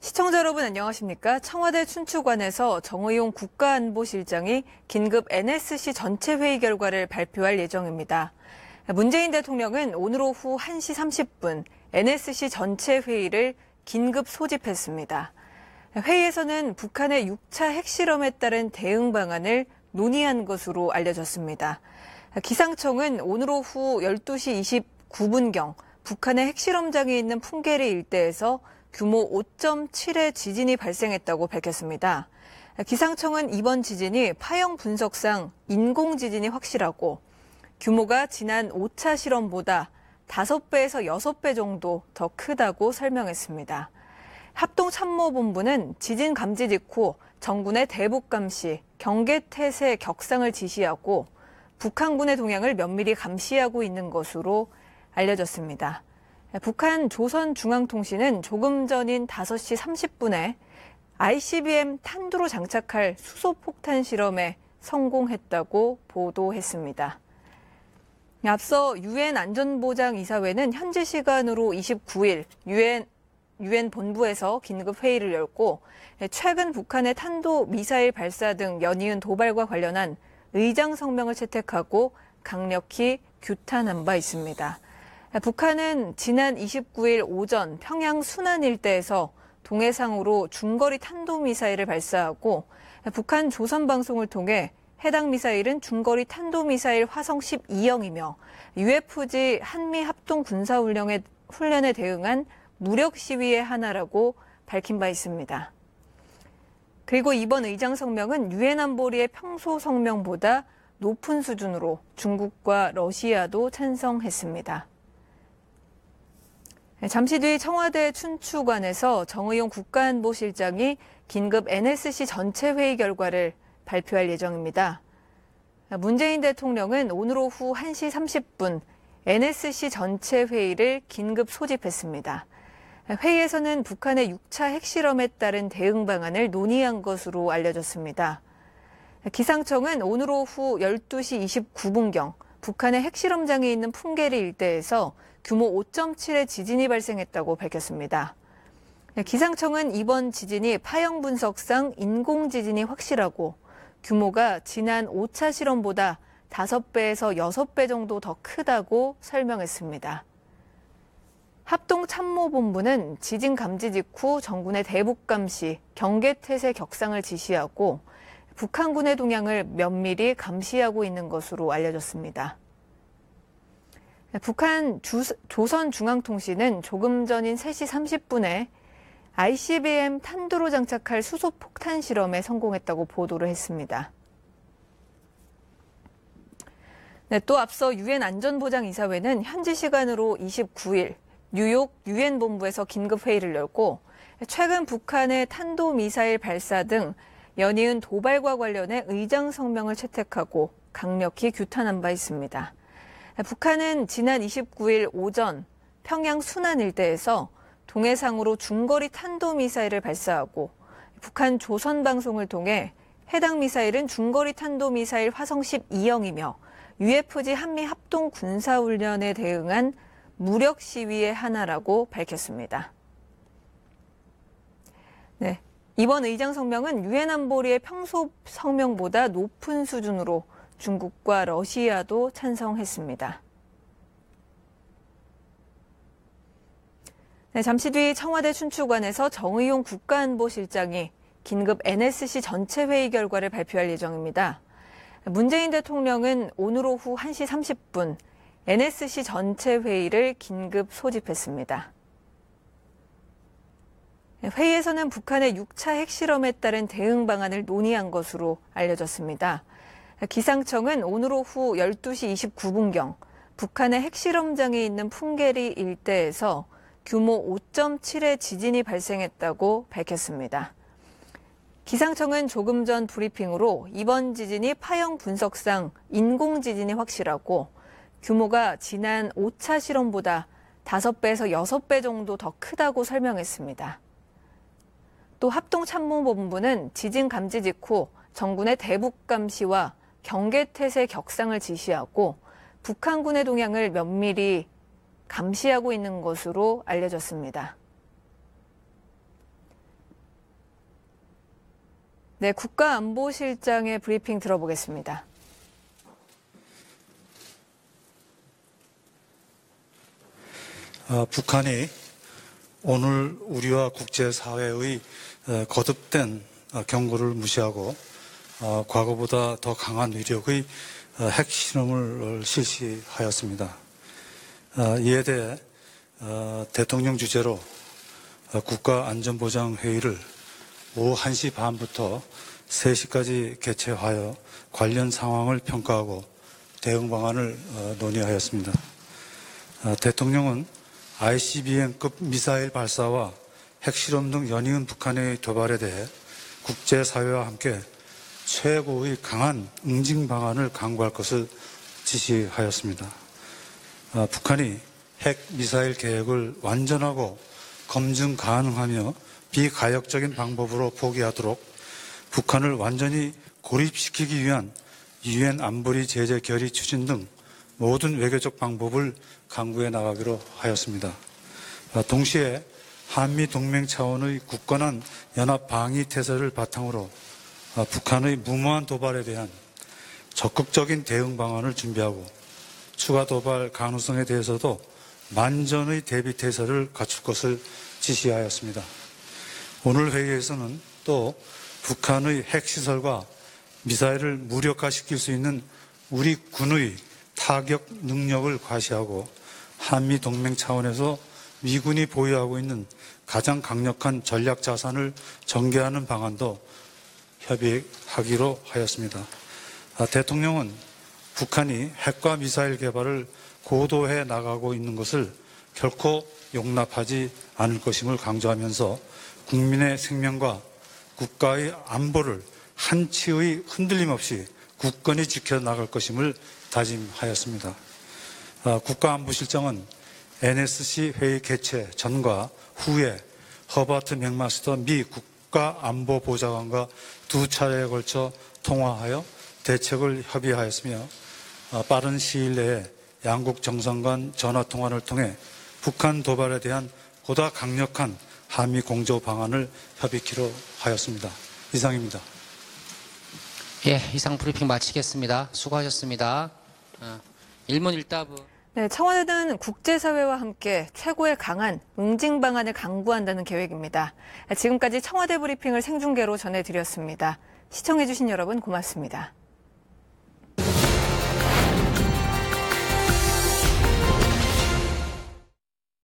시청자 여러분 안녕하십니까? 청와대 춘추관에서 정의용 국가안보실장이 긴급 NSC 전체 회의 결과를 발표할 예정입니다. 문재인 대통령은 오늘 오후 1시 30분 NSC 전체 회의를 긴급 소집했습니다. 회의에서는 북한의 6차 핵실험에 따른 대응 방안을 논의한 것으로 알려졌습니다. 기상청은 오늘 오후 12시 29분경 북한의 핵실험장이 있는 풍계리 일대에서 규모 5.7의 지진이 발생했다고 밝혔습니다. 기상청은 이번 지진이 파형 분석상 인공지진이 확실하고 규모가 지난 5차 실험보다 5배에서 6배 정도 더 크다고 설명했습니다. 합동참모본부는 지진 감지 직후 정군의 대북 감시, 경계 태세 격상을 지시하고 북한군의 동향을 면밀히 감시하고 있는 것으로 알려졌습니다. 북한 조선중앙통신은 조금 전인 5시 30분에 ICBM 탄두로 장착할 수소폭탄 실험에 성공했다고 보도했습니다. 앞서 유엔 안전보장이사회는 현지 시간으로 29일 유엔 본부에서 긴급 회의를 열고 최근 북한의 탄도미사일 발사 등 연이은 도발과 관련한 의장 성명을 채택하고 강력히 규탄한 바 있습니다. 북한은 지난 29일 오전 평양 순안 일대에서 동해상으로 중거리 탄도미사일을 발사하고 북한 조선방송을 통해 해당 미사일은 중거리 탄도미사일 화성 12형이며 UFG 한미 합동 군사훈련에 대응한 무력 시위의 하나라고 밝힌 바 있습니다. 그리고 이번 의장 성명은 유엔 안보리의 평소 성명보다 높은 수준으로 중국과 러시아도 찬성했습니다. 잠시 뒤 청와대 춘추관에서 정의용 국가안보실장이 긴급 NSC 전체 회의 결과를 발표할 예정입니다. 문재인 대통령은 오늘 오후 1시 30분 NSC 전체 회의를 긴급 소집했습니다. 회의에서는 북한의 6차 핵실험에 따른 대응 방안을 논의한 것으로 알려졌습니다. 기상청은 오늘 오후 12시 29분경 북한의 핵실험장이 있는 풍계리 일대에서 규모 5.7의 지진이 발생했다고 밝혔습니다. 기상청은 이번 지진이 파형 분석상 인공지진이 확실하고 규모가 지난 5차 실험보다 5배에서 6배 정도 더 크다고 설명했습니다. 합동참모본부는 지진 감지 직후 정군의 대북 감시, 경계 태세 격상을 지시하고 북한군의 동향을 면밀히 감시하고 있는 것으로 알려졌습니다. 북한 조선중앙통신은 조금 전인 3시 30분에 ICBM 탄두로 장착할 수소폭탄 실험에 성공했다고 보도를 했습니다. 또 앞서 유엔 안전보장이사회는 현지 시간으로 29일 뉴욕 유엔 본부에서 긴급 회의를 열고 최근 북한의 탄도미사일 발사 등 연이은 도발과 관련해 의장 성명을 채택하고 강력히 규탄한 바 있습니다. 북한은 지난 29일 오전 평양 순안 일대에서 동해상으로 중거리 탄도미사일을 발사하고 북한 조선방송을 통해 해당 미사일은 중거리 탄도미사일 화성 12형이며 UFG 한미 합동 군사훈련에 대응한 무력 시위의 하나라고 밝혔습니다. 이번 의장 성명은 유엔 안보리의 평소 성명보다 높은 수준으로 중국과 러시아도 찬성했습니다. 잠시 뒤 청와대 춘추관에서 정의용 국가안보실장이 긴급 NSC 전체 회의 결과를 발표할 예정입니다. 문재인 대통령은 오늘 오후 1시 30분 NSC 전체 회의를 긴급 소집했습니다. 회의에서는 북한의 6차 핵실험에 따른 대응 방안을 논의한 것으로 알려졌습니다. 기상청은 오늘 오후 12시 29분경 북한의 핵실험장이 있는 풍계리 일대에서 규모 5.7의 지진이 발생했다고 밝혔습니다. 기상청은 조금 전 브리핑으로 이번 지진이 파형 분석상 인공지진이 확실하고 규모가 지난 5차 실험보다 5배에서 6배 정도 더 크다고 설명했습니다. 또 합동참모본부는 지진 감지 직후 정군의 대북 감시와 경계 태세 격상을 지시하고 북한군의 동향을 면밀히 감시하고 있는 것으로 알려졌습니다. 네, 국가안보실장의 브리핑 들어보겠습니다. 북한이 오늘 우리와 국제사회의 거듭된 경고를 무시하고 과거보다 더 강한 위력의 핵실험을 실시하였습니다. 이에 대해 대통령 주재로 국가안전보장회의를 오후 1시 반부터 3시까지 개최하여 관련 상황을 평가하고 대응 방안을 논의하였습니다. 대통령은 ICBM급 미사일 발사와 핵실험 등 연이은 북한의 도발에 대해 국제사회와 함께 최고의 강한 응징 방안을 강구할 것을 지시하였습니다. 북한이 핵 미사일 계획을 완전하고 검증 가능하며 비가역적인 방법으로 포기하도록 북한을 완전히 고립시키기 위한 유엔 안보리 제재 결의 추진 등 모든 외교적 방법을 강구해 나가기로 하였습니다. 동시에 한미 동맹 차원의 굳건한 연합 방위 태세를 바탕으로 북한의 무모한 도발에 대한 적극적인 대응 방안을 준비하고 추가 도발 가능성에 대해서도 만전의 대비 태세를 갖출 것을 지시하였습니다. 오늘 회의에서는 또 북한의 핵시설과 미사일을 무력화시킬 수 있는 우리 군의 타격 능력을 과시하고 한미 동맹 차원에서 미군이 보유하고 있는 가장 강력한 전략 자산을 전개하는 방안도 협의하기로 하였습니다. 대통령은 북한이 핵과 미사일 개발을 고도해 나가고 있는 것을 결코 용납하지 않을 것임을 강조하면서 국민의 생명과 국가의 안보를 한치의 흔들림 없이 굳건히 지켜나갈 것임을 다짐하였습니다. 국가안보실장은 NSC 회의 개최 전과 후에 허버트 맥마스터 미 국가안보보좌관과 2차례에 걸쳐 통화하여 대책을 협의하였으며 빠른 시일 내에 양국 정상간 전화통화를 통해 북한 도발에 대한 보다 강력한 한미 공조 방안을 협의키로 하였습니다. 이상입니다. 예, 이상 브리핑 마치겠습니다. 수고하셨습니다. 1문 1답은 네, 청와대는 국제사회와 함께 최고의 강한 응징 방안을 강구한다는 계획입니다. 지금까지 청와대 브리핑을 생중계로 전해드렸습니다. 시청해주신 여러분 고맙습니다.